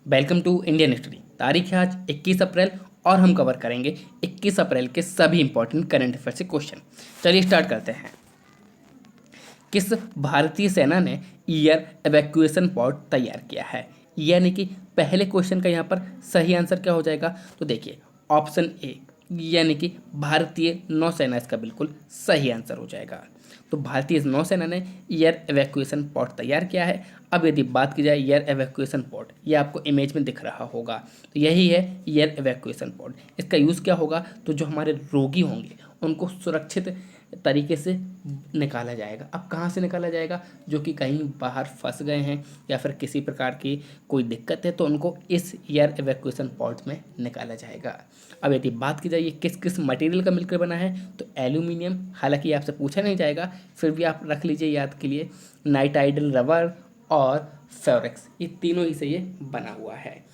Welcome to Indian history. तारीख है आज 21 अप्रैल और हम कवर करेंगे 21 अप्रैल के सभी इंपॉर्टेंट करंट अफेयर से क्वेश्चन। चलिए स्टार्ट करते हैं। किस भारतीय सेना ने एयर एवैक्यूएशन पॉड तैयार किया है? यानी कि पहले क्वेश्चन का यहाँ पर सही आंसर क्या हो जाएगा? तो देखिए ऑप्शन ए यानी कि भारतीय नौसेना इसका बिल्कुल सही आंसर हो जाएगा। तो भारतीय नौसेना ने एयर एवैक्यूएशन पॉड तैयार किया है। अब यदि बात की जाए एयर एवैक्यूएशन पॉड, ये आपको इमेज में दिख रहा होगा, तो यही है एयर एवैक्यूएशन पॉड। इसका यूज़ क्या होगा? तो जो हमारे रोगी होंगे उनको सुरक्षित तरीके से निकाला जाएगा। अब कहाँ से निकाला जाएगा? जो कि कहीं बाहर फंस गए हैं या फिर किसी प्रकार की कोई दिक्कत है तो उनको इस एयर एवैक्यूएशन पॉड्स में निकाला जाएगा। अब यदि बात की जाए ये किस किस मटेरियल का मिलकर बना है, तो एल्यूमिनियम, हालांकि आपसे पूछा नहीं जाएगा फिर भी आप रख लीजिए याद के लिए, नाइट्राइडल रबर और फेरिक्स, ये तीनों ही से ये बना हुआ है।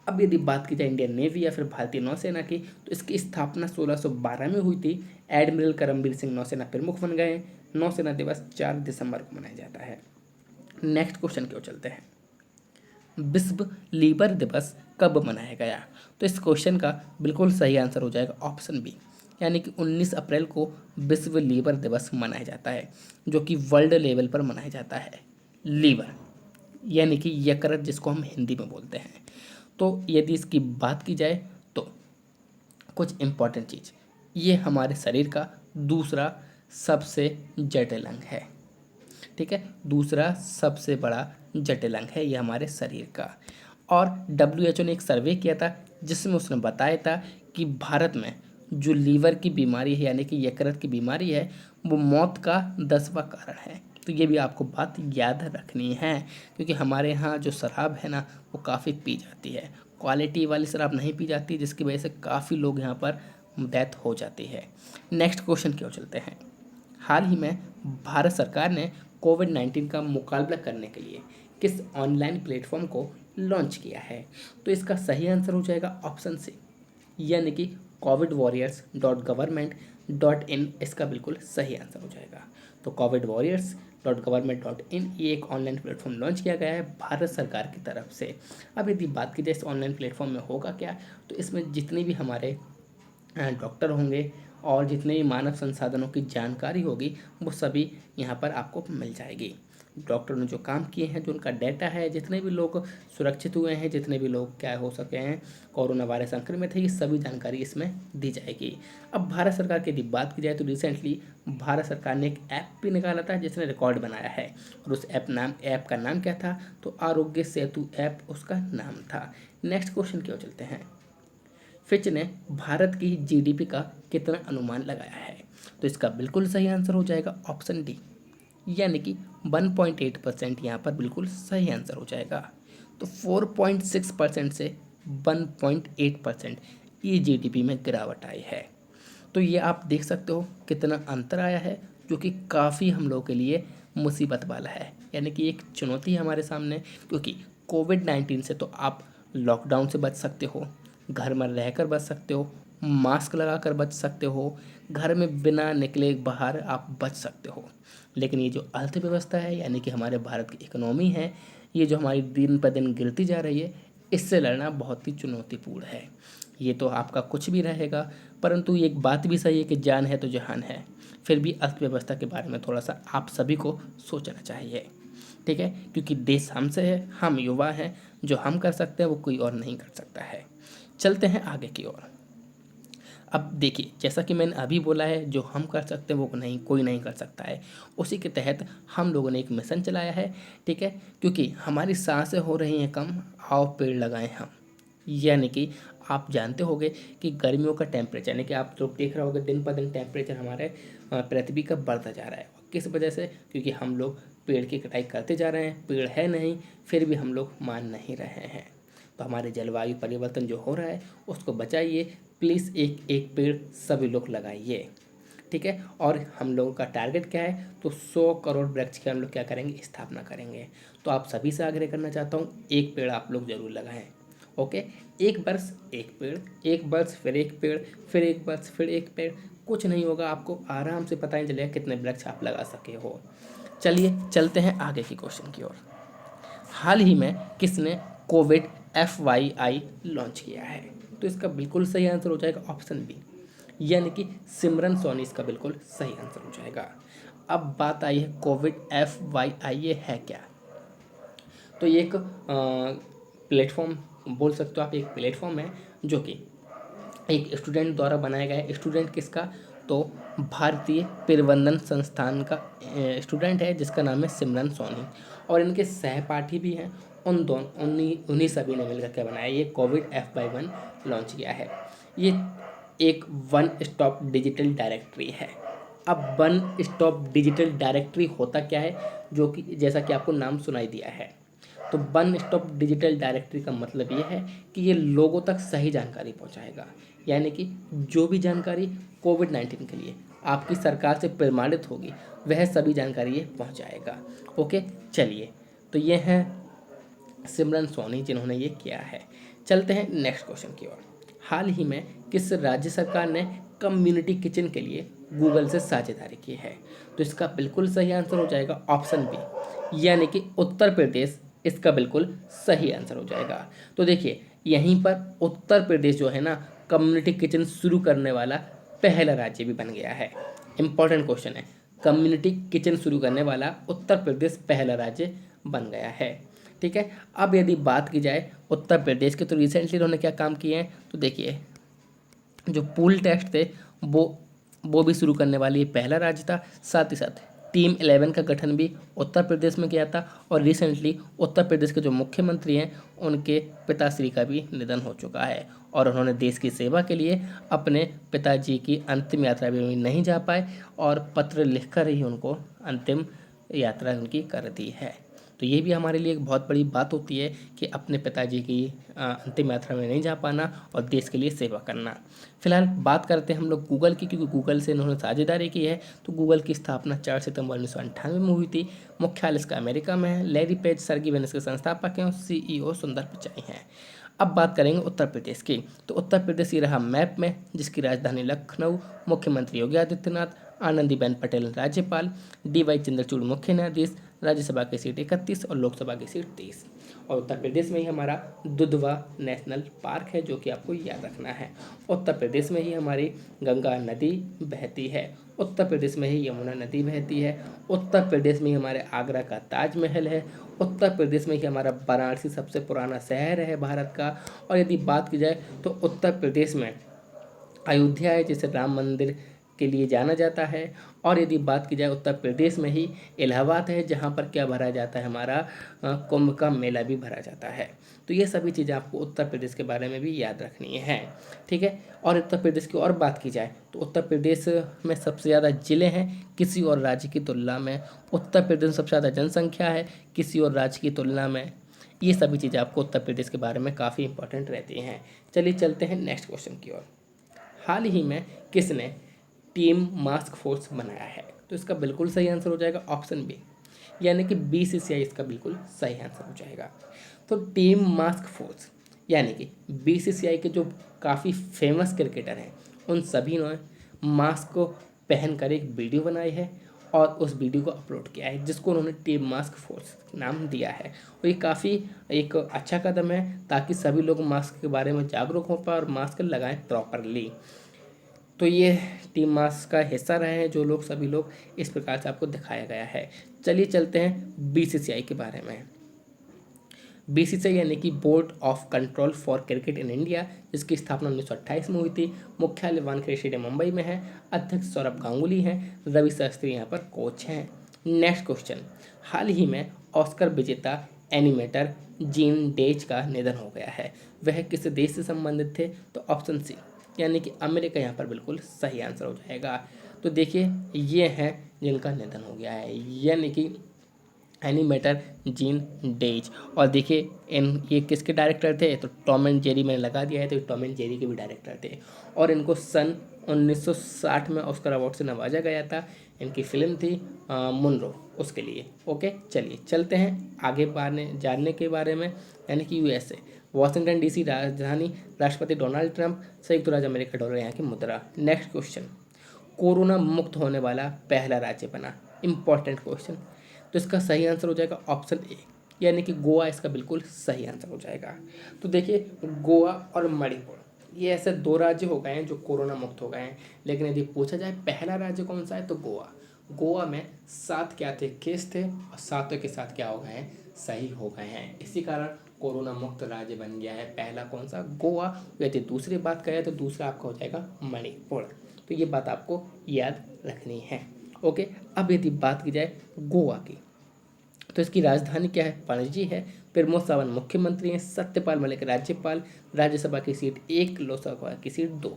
अब यदि बात की जाए इंडियन नेवी या फिर भारतीय नौसेना की, तो इसकी स्थापना 1612 में हुई थी। एडमिरल करमबीर सिंह नौसेना प्रमुख बन गए। नौसेना दिवस 4 दिसंबर को मनाया जाता है। नेक्स्ट क्वेश्चन की ओर चलते हैं। विश्व लीवर दिवस कब मनाया गया? तो इस क्वेश्चन का बिल्कुल सही आंसर हो जाएगा ऑप्शन बी, यानी कि 19 अप्रैल को विश्व लीवर दिवस मनाया जाता है, जो कि वर्ल्ड लेवल पर मनाया जाता है। लीवर यानी कि यकृत, जिसको हम हिंदी में बोलते हैं। तो यदि इसकी बात की जाए तो कुछ इम्पॉर्टेंट चीज़, ये हमारे शरीर का दूसरा सबसे जटिल अंग है। ठीक है, दूसरा सबसे बड़ा जटिल अंग है ये हमारे शरीर का। और WHO ने एक सर्वे किया था जिसमें उसने बताया था कि भारत में जो लीवर की बीमारी है यानी कि यकृत की बीमारी है वो मौत का 10वां कारण है। तो ये भी आपको बात याद रखनी है, क्योंकि हमारे यहाँ जो शराब है ना वो काफ़ी पी जाती है, क्वालिटी वाली शराब नहीं पी जाती, जिसकी वजह से काफ़ी लोग यहाँ पर डेथ हो जाती है। नेक्स्ट क्वेश्चन की ओर चलते हैं। हाल ही में भारत सरकार ने कोविड-19 का मुकाबला करने के लिए किस ऑनलाइन प्लेटफॉर्म को लॉन्च किया है? तो इसका सही आंसर हो जाएगा ऑप्शन सी, यानी कि covidwarriors.government.in इसका बिल्कुल सही आंसर हो जाएगा। तो covidwarriors.government.in ये एक ऑनलाइन प्लेटफॉर्म लॉन्च किया गया है भारत सरकार की तरफ से। अब यदि बात की जाए इस ऑनलाइन प्लेटफॉर्म में होगा क्या, तो इसमें जितने भी हमारे डॉक्टर होंगे और जितने भी मानव संसाधनों की जानकारी होगी वो सभी यहाँ पर आपको मिल जाएगी। डॉक्टर ने जो काम किए हैं, जो उनका डाटा है, जितने भी लोग सुरक्षित हुए हैं, जितने भी लोग क्या हो सके हैं कोरोना वायरस संक्रमित है, ये सभी जानकारी इसमें दी जाएगी। अब भारत सरकार की यदि बात की जाए तो रिसेंटली भारत सरकार ने एक ऐप भी निकाला था जिसने रिकॉर्ड बनाया है, और उस ऐप का नाम क्या था? तो आरोग्य सेतु ऐप उसका नाम था। नेक्स्ट क्वेश्चन की ओर चलते हैं। फिच ने भारत की GDP का कितना अनुमान लगाया है? तो इसका बिल्कुल सही आंसर हो जाएगा ऑप्शन डी, यानी कि 1.8% यहाँ पर बिल्कुल सही आंसर हो जाएगा। तो 4.6% से 1.8% ये GDP में गिरावट आई है। तो ये आप देख सकते हो कितना अंतर आया है, जो कि काफ़ी हम लोगों के लिए मुसीबत वाला है, यानी कि एक चुनौती है हमारे सामने। क्योंकि कोविड-19 से तो आप लॉकडाउन से बच सकते हो, घर में रहकर बच सकते हो, मास्क लगाकर बच सकते हो, घर में बिना निकले बाहर आप बच सकते हो, लेकिन ये जो अर्थव्यवस्था है यानी कि हमारे भारत की इकोनॉमी है, ये जो हमारी दिन पर दिन गिरती जा रही है, इससे लड़ना बहुत ही चुनौतीपूर्ण है। ये तो आपका कुछ भी रहेगा, परंतु एक बात भी सही है कि जान है तो जहान है। फिर भी अर्थव्यवस्था के बारे में थोड़ा सा आप सभी को सोचना चाहिए, ठीक है, क्योंकि देश हमसे है, हम युवा हैं, जो हम कर सकते हैं वो कोई और नहीं कर सकता है। चलते हैं आगे की ओर। अब देखिए, जैसा कि मैंने अभी बोला है, जो हम कर सकते हैं वो नहीं कोई नहीं कर सकता है। उसी के तहत हम लोगों ने एक मिशन चलाया है, ठीक है, क्योंकि हमारी सांसें हो रही हैं कम, आओ पेड़ लगाएं हम। यानी कि आप जानते होंगे कि गर्मियों का टेम्परेचर, यानी कि आप लोग देख रहे होंगे दिन पर दिन टेम्परेचर हमारे पृथ्वी का बढ़ता जा रहा है। किस वजह से? क्योंकि हम लोग पेड़ की कटाई करते जा रहे हैं, पेड़ है नहीं, फिर भी हम लोग मान नहीं रहे हैं। तो हमारे जलवायु परिवर्तन जो हो रहा है उसको बचाइए, प्लीज़ एक एक पेड़ सभी लोग लगाइए, ठीक है। और हम लोगों का टारगेट क्या है? तो 100 करोड़ वृक्ष की हम लोग क्या करेंगे? स्थापना करेंगे। तो आप सभी से आग्रह करना चाहता हूँ, एक पेड़ आप लोग ज़रूर लगाएं। ओके, एक वर्ष एक पेड़, एक वर्ष फिर एक पेड़, फिर एक वर्ष फिर एक पेड़, कुछ नहीं होगा, आपको आराम से पता ही चलेगा कितने वृक्ष आप लगा सके हो। चलिए चलते हैं आगे की क्वेश्चन की ओर। हाल ही में किसने कोविड FYI लॉन्च किया है। तो इसका बिल्कुल सही आंसर हो जाएगा ऑप्शन बी, यानी कि सिमरन सोनी इसका बिल्कुल सही आंसर हो जाएगा। अब बात आई है कोविड FYI, ये है क्या? तो ये एक प्लेटफॉर्म बोल सकते हो आप, एक प्लेटफॉर्म है जो कि एक स्टूडेंट द्वारा बनाया गया है। स्टूडेंट किसका? तो भारतीय प्रबंधन संस्थान का स्टूडेंट है जिसका नाम है सिमरन सोनी, और इनके सहपाठी भी हैं। उन दोनों उन्हीं उन्हीं सभी ने मिलकर के बनाया ये कोविड FY1 लॉन्च किया है। ये एक वन स्टॉप डिजिटल डायरेक्टरी है। अब वन स्टॉप डिजिटल डायरेक्टरी होता क्या है, जो कि जैसा कि आपको नाम सुनाई दिया है, तो वन स्टॉप डिजिटल डायरेक्टरी का मतलब ये है कि ये लोगों तक सही जानकारी पहुंचाएगा। यानी कि जो भी जानकारी कोविड-19 के लिए आपकी सरकार से प्रमाणित होगी वह सभी जानकारी ये पहुंचाएगा। ओके, चलिए, तो ये हैं सिमरन सोनी जिन्होंने ये किया है। चलते हैं नेक्स्ट क्वेश्चन की ओर। हाल ही में किस राज्य सरकार ने कम्युनिटी किचन के लिए गूगल से साझेदारी की है? तो इसका बिल्कुल सही आंसर हो जाएगा ऑप्शन बी, यानी कि उत्तर प्रदेश इसका बिल्कुल सही आंसर हो जाएगा। तो देखिए, यहीं पर उत्तर प्रदेश जो है ना, कम्युनिटी किचन शुरू करने वाला पहला राज्य भी बन गया है। इंपॉर्टेंट क्वेश्चन है, कम्युनिटी किचन शुरू करने वाला उत्तर प्रदेश पहला राज्य बन गया है। ठीक है, अब यदि बात की जाए उत्तर प्रदेश के, तो रिसेंटली उन्होंने क्या काम किए हैं, तो देखिए, जो पूल टेस्ट थे वो भी शुरू करने वाली पहला राज्य था। साथ ही साथ टीम 11 का गठन भी उत्तर प्रदेश में किया था। और रिसेंटली उत्तर प्रदेश के जो मुख्यमंत्री हैं उनके पिताश्री का भी निधन हो चुका है, और उन्होंने देश की सेवा के लिए अपने पिताजी की अंतिम यात्रा भी नहीं जा पाए, और पत्र लिखकर ही उनको अंतिम यात्रा उनकी कर दी है। तो ये भी हमारे लिए एक बहुत बड़ी बात होती है कि अपने पिताजी की अंतिम यात्रा में नहीं जा पाना और देश के लिए सेवा करना। फिलहाल बात करते हैं हम लोग गूगल की, क्योंकि गूगल से इन्होंने साझेदारी की है। तो गूगल की स्थापना 4 सितंबर 1998 में हुई थी। मुख्यालय इसका अमेरिका में है। लैरी पेज सर्गीवन इसके संस्थापक हैं और CEO सुंदर पिचाई हैं। अब बात करेंगे उत्तर प्रदेश की। तो उत्तर प्रदेश ये रहा मैप में, जिसकी राजधानी लखनऊ, मुख्यमंत्री योगी आदित्यनाथ, आनंदीबेन पटेल राज्यपाल, DY चंद्रचूड़ मुख्य न्यायाधीश, राज्यसभा की सीट 31 और लोकसभा की सीट 30। और उत्तर प्रदेश में ही हमारा दुधवा नेशनल पार्क है, जो कि आपको याद रखना है। उत्तर प्रदेश में ही हमारी गंगा नदी बहती है। उत्तर प्रदेश में ही यमुना नदी बहती है। उत्तर प्रदेश में ही हमारे आगरा का ताजमहल है। उत्तर प्रदेश में ही हमारा वाराणसी सबसे पुराना शहर है भारत का। और यदि बात की जाए तो उत्तर प्रदेश में अयोध्या है, जिसे राम मंदिर के लिए जाना जाता है। और यदि बात की जाए उत्तर प्रदेश में ही इलाहाबाद है, जहाँ पर क्या भरा जाता है, हमारा कुंभ का मेला भी भरा जाता है। तो ये सभी चीज़ें आपको उत्तर प्रदेश के बारे में भी याद रखनी है। ठीक है, और उत्तर प्रदेश की और बात की जाए तो उत्तर प्रदेश में सबसे ज़्यादा ज़िले हैं किसी और राज्य की तुलना में। उत्तर प्रदेश में सबसे ज़्यादा जनसंख्या है किसी और राज्य की तुलना में। ये सभी चीज़ें आपको उत्तर प्रदेश के बारे में काफ़ी इंपॉर्टेंट रहती हैं। चलिए चलते हैं नेक्स्ट क्वेश्चन की ओर। हाल ही में किसने टीम मास्क फोर्स बनाया है? तो इसका बिल्कुल सही आंसर हो जाएगा ऑप्शन बी, यानी कि BCCI इसका बिल्कुल सही आंसर हो जाएगा। तो टीम मास्क फोर्स यानी कि BCCI के जो काफ़ी फेमस क्रिकेटर हैं उन सभी ने मास्क को पहनकर एक वीडियो बनाई है और उस वीडियो को अपलोड किया है, जिसको उन्होंने टीम मास्क फोर्स नाम दिया है। और ये काफ़ी एक अच्छा कदम है, ताकि सभी लोग मास्क के बारे में जागरूक हो पाए और मास्क लगाएं प्रॉपरली। तो ये टीम मास्क का हिस्सा रहे हैं जो लोग, सभी लोग, इस प्रकार से आपको दिखाया गया है। चलिए चलते हैं BCCI के बारे में। BCCI यानी कि board of control for cricket in India, जिसकी स्थापना 1928 में हुई थी। मुख्यालय वानखेड़े स्टेडियम मुंबई में है। अध्यक्ष सौरभ गांगुली हैं। रवि शास्त्री यहाँ पर कोच हैं। नेक्स्ट क्वेश्चन, हाल ही में ऑस्कर विजेता एनिमेटर जीन डेज का निधन हो गया है। वह किस देश से संबंधित थे? तो ऑप्शन सी, यानी कि अमेरिका यहाँ पर बिल्कुल सही आंसर हो जाएगा। तो देखिए, ये हैं जिनका निधन हो गया है, यानी कि एनिमेटर जीन डेज। और देखिए, ये किसके डायरेक्टर थे? तो टॉम एंड जेरी मैंने लगा दिया है, तो टॉम एंड जेरी के भी डायरेक्टर थे। और इनको सन 1960 में ऑस्कर अवार्ड से नवाजा गया था। इनकी फिल्म थी मुनरो, उसके लिए। ओके, चलिए चलते हैं आगे जानने के बारे में, यानी कि USA, वॉशिंगटन DC राजधानी, राष्ट्रपति डोनाल्ड ट्रंप, संयुक्त राज्य अमेरिका डॉलर यहाँ की मुद्रा। नेक्स्ट क्वेश्चन, कोरोना मुक्त होने वाला पहला राज्य बना। Important question. तो इसका सही आंसर हो जाएगा ऑप्शन ए, यानी कि गोवा इसका बिल्कुल सही आंसर हो जाएगा। तो देखिए गोवा और मणिपुर ये ऐसे दो राज्य हो गए हैं जो कोरोना मुक्त हो गए हैं। लेकिन यदि पूछा जाए पहला राज्य कौन सा है तो गोवा। गोवा में 7 क्या थे केस थे और 7 के साथ क्या हो गए हैं सही हो गए हैं। इसी कारण कोरोना मुक्त राज्य बन गया है पहला कौन सा गोवा। यदि दूसरी बात करें तो दूसरा आपका हो जाएगा मणिपुर। तो ये बात आपको याद रखनी है। ओके, अब यदि बात की जाए गोवा की तो इसकी राजधानी क्या है पणजी है। प्रमोद सावंत मुख्यमंत्री हैं, सत्यपाल मलिक राज्यपाल, राज्यसभा की सीट 1, लोकसभा की सीट 2।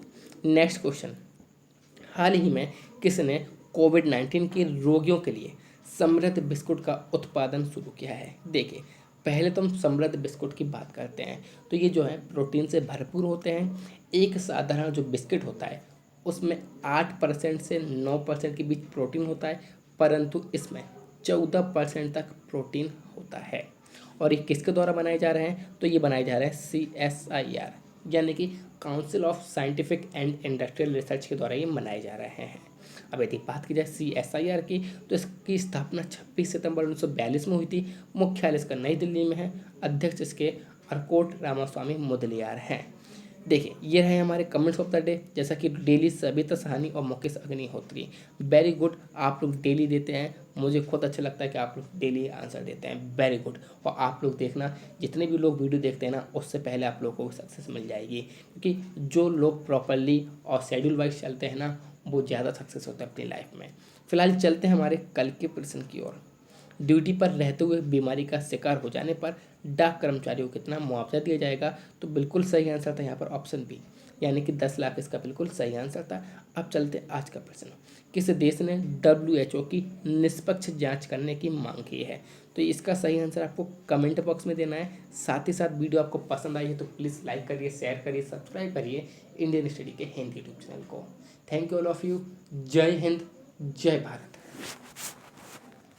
नेक्स्ट क्वेश्चन, हाल ही में किसने कोविड-19 के रोगियों के लिए समृद्ध बिस्कुट का उत्पादन शुरू किया है। देखिए पहले तो हम समृद्ध बिस्कुट की बात करते हैं तो ये जो है प्रोटीन से भरपूर होते हैं। एक साधारण जो बिस्किट होता है उसमें 8% से 9% के बीच प्रोटीन होता है, परंतु इसमें 14% तक प्रोटीन होता है। और ये किसके द्वारा बनाए जा रहे हैं तो ये बनाए जा रहे हैं CSIR यानी कि council of scientific and industrial research के द्वारा ये बनाए जा रहे हैं। अब यदि बात की जाए CSIR की तो इसकी स्थापना 26 सितंबर 1942 में हुई थी। मुख्यालय इसका नई दिल्ली में है। अध्यक्ष इसके अर्कोट रामास्वामी मुदलियार हैं। देखिए ये रहे हमारे कमेंट्स ऑफ द डे, जैसा कि डेली सविता सहानी और मुकेश अग्निहोत्री। वेरी गुड, आप लोग डेली देते हैं, मुझे खुद अच्छा लगता है कि आप लोग डेली आंसर देते हैं। Very good. और आप लोग देखना जितने भी लोग वीडियो देखते हैं ना उससे पहले आप लोगों को सक्सेस मिल जाएगी, क्योंकि जो लोग प्रॉपरली और शेड्यूल वाइज चलते हैं ना वो ज़्यादा सक्सेस होता है अपनी लाइफ में। फिलहाल चलते हैं हमारे कल के प्रश्न की ओर। ड्यूटी पर रहते हुए बीमारी का शिकार हो जाने पर डाक कर्मचारियों को कितना मुआवजा दिया जाएगा। तो बिल्कुल सही आंसर था यहाँ पर ऑप्शन बी, यानी कि 10 लाख इसका बिल्कुल सही आंसर था। अब चलते आज का प्रश्न, किस देश ने WHO की निष्पक्ष जांच करने की मांग की है। तो इसका सही आंसर आपको कमेंट बॉक्स में देना है। साथ ही साथ वीडियो आपको पसंद आई है तो प्लीज़ लाइक करिए, शेयर करिए, सब्सक्राइब करिए इंडियन स्टडी के हिंदी यूट्यूब चैनल को। Thank you all of you. जय हिंद, जय भारत।